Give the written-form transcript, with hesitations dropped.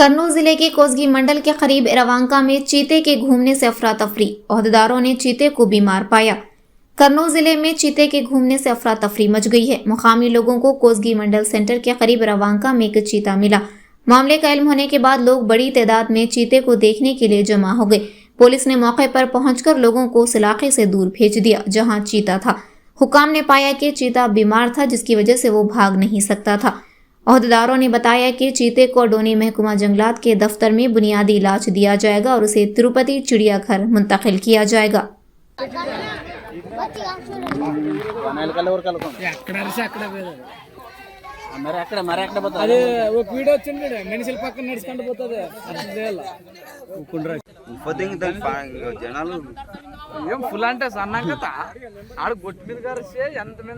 कन्नौज जिले के कोसगी मंडल के करीब रवांका में चीते के घूमने से अफरा तफरी। ओहदेदारों ने चीते को बीमार पाया। कन्नौज जिले में चीते के घूमने से अफरा तफरी मच गई है। मुकामी लोगों को कोसगी मंडल सेंटर के करीब रवांका में एक चीता मिला। मामले का इल्म होने के बाद लोग बड़ी तादाद में चीते को देखने के लिए जमा हो गए। पुलिस ने मौके पर पहुंचकर लोगों को उस इलाके से दूर भेज दिया जहां चीता था। हुकाम ने पाया कि चीता बीमार था, जिसकी वजह से वो भाग नहीं सकता था। ओहदेदारों ने बताया कि चीते को डोनी महकमा जंगलात के दफ्तर में बुनियादी इलाज दिया जाएगा और उसे तिरुपति चिड़ियाघर मुंतकिल किया जाएगा। జనాలు ఏం ఫుల్ అంటే సన్నాం కదా ఆడు గొట్టి మీద గారు ఎంత మీద